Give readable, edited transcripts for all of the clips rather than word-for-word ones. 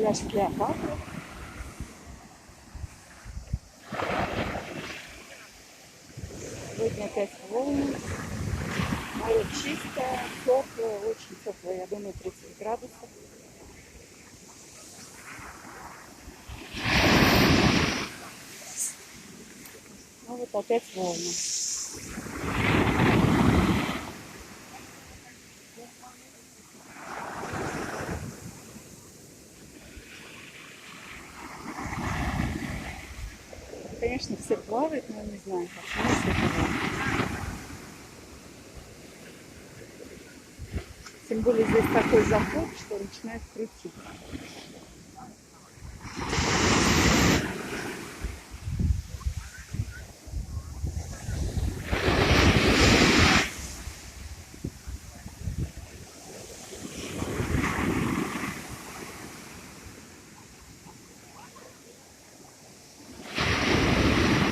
пляж Клеопатра. Сегодня опять волны. Море чистое, теплое, очень теплое, я думаю, 30 градусов. Ну вот опять волны. Конечно, все плавают, но я не знаю, почему все плавают. Тем более здесь такой заход, что начинает крутить.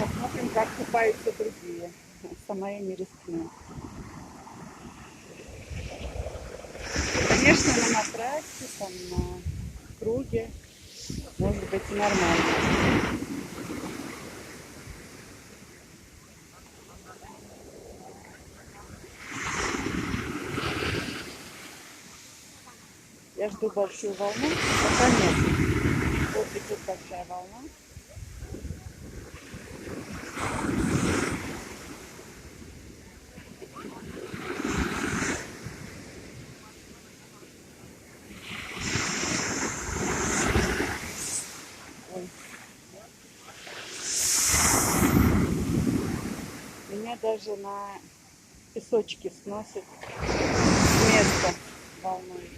Посмотрим, как купаются другие. Сама я не рискну. Конечно, на матрасе, там, на круге, может быть, и нормально. Я жду большую волну, пока нет. Вот и тут большая волна. Ой. Меня даже на песочке сносит с места волной.